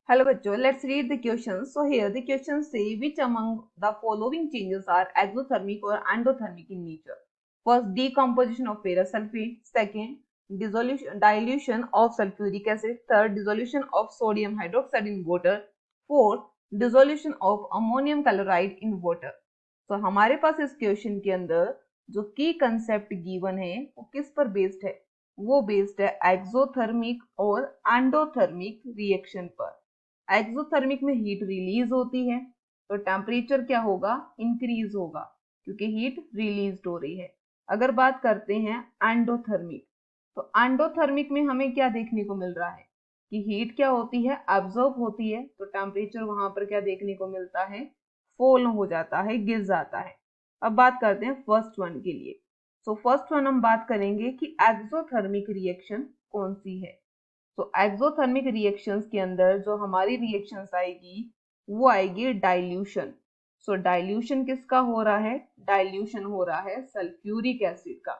Hello बच्चों, let's read the questions. So here the questions say which among the following changes are exothermic or endothermic in nature. First, decomposition of ferrous sulfate. Second, dilution of sulfuric acid. Third, dissolution of sodium hydroxide in water. Fourth, dissolution of ammonium chloride in water. So हमारे पास इस question के अंदर जो की concept given है वो किस पर बेस्ड है? वो बेस्ड है एक्सोथर्मिक और एंडोथर्मिक रिएक्शन पर। एक्सोथर्मिक में हीट रिलीज होती है तो टेम्परेचर क्या होगा? इंक्रीज होगा क्योंकि हीट रिलीज हो रही है। अगर बात करते हैं एंडोथर्मिक, तो एंडोथर्मिक में हमें क्या देखने को मिल रहा है कि हीट क्या होती है? एब्जॉर्ब होती है, तो टेम्परेचर वहां पर क्या देखने को मिलता है? फॉल हो जाता है, गिर जाता है। अब बात करते हैं फर्स्ट वन के लिए। सो फर्स्ट वन हम बात करेंगे कि एक्सोथर्मिक रिएक्शन कौन सी है। तो एक्सोथर्मिक रिएक्शंस के अंदर जो हमारी रिएक्शंस आएगी वो आएगी डाइल्यूशन। सो डाइल्यूशन किसका हो रहा है? डाइल्यूशन हो रहा है सल्फ्यूरिक एसिड का।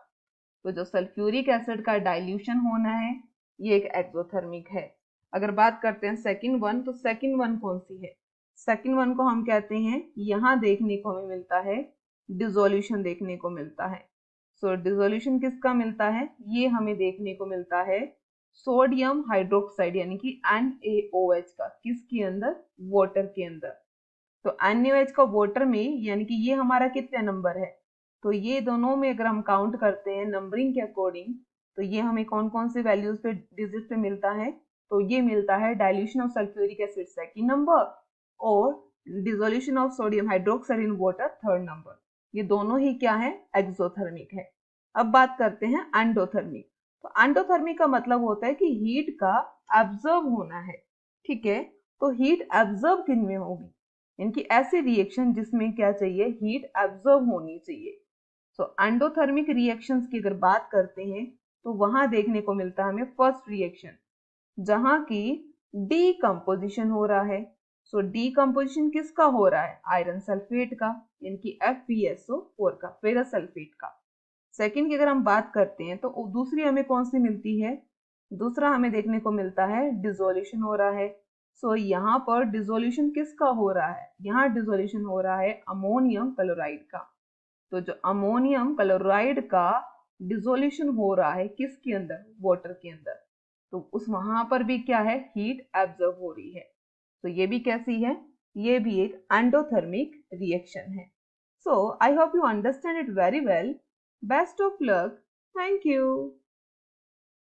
तो जो सल्फ्यूरिक एसिड का डाइल्यूशन होना है ये एक एक्सोथर्मिक है। अगर बात करते हैं सेकंड वन, तो सेकंड वन कौन सी है? सेकंड वन को हम कहते हैं, यहाँ देखने को हमें मिलता है डिसोल्यूशन देखने को मिलता है। सो डिसोल्यूशन किसका मिलता है? ये हमें देखने को मिलता है सोडियम हाइड्रोक्साइड यानी कि NaOH का। किसके अंदर? वाटर के अंदर। तो NaOH का वाटर में, यानी कि ये हमारा कितने नंबर है? तो ये दोनों में अगर हम काउंट करते हैं नंबरिंग के अकॉर्डिंग, तो ये हमें कौन कौन से वैल्यूज पे, डिजिट पे मिलता है? तो ये मिलता है dilution of sulphuric acid second number और dissolution of sodium hydroxide in water third number. ये दोनों ही क्या है? एक्सोथर्मिक है। अब बात करते हैं एंडोथर्मिक। तो एंडोथर्मिक का मतलब होता है कि हीट का एब्जॉर्ब होना है। ठीक है, तो हीट एब्जॉर्ब किन में होगी? इनकी ऐसी रिएक्शन जिसमें क्या चाहिए? हीट एब्जॉर्ब होनी चाहिए। सो एंडोथर्मिक रिएक्शंस की अगर बात करते हैं तो वहां देखने को मिलता है हमें फर्स्ट रिएक्शन जहां की डीकंपोजिशन हो रहा है। सो डीकंपोजिशन किसका हो रहा है? आयरन सल्फेट का, यानी कि FeSO4 का, फेरस सल्फेट का। सेकंड की अगर हम बात करते हैं तो दूसरी हमें कौन सी मिलती है? दूसरा हमें देखने को मिलता है डिसोल्यूशन हो रहा है। सो यहाँ पर डिसोल्यूशन किसका हो रहा है? यहाँ डिसोल्यूशन हो रहा है अमोनियम क्लोराइड का। तो जो अमोनियम क्लोराइड का डिसोल्यूशन हो रहा है किसके अंदर? वाटर के अंदर। तो उस वहां पर भी क्या है? हीट एब्जॉर्ब हो रही है। तो ये भी कैसी है? ये भी एक एंडोथर्मिक रिएक्शन है। So I hope you understand it very well. Best of luck. Thank you.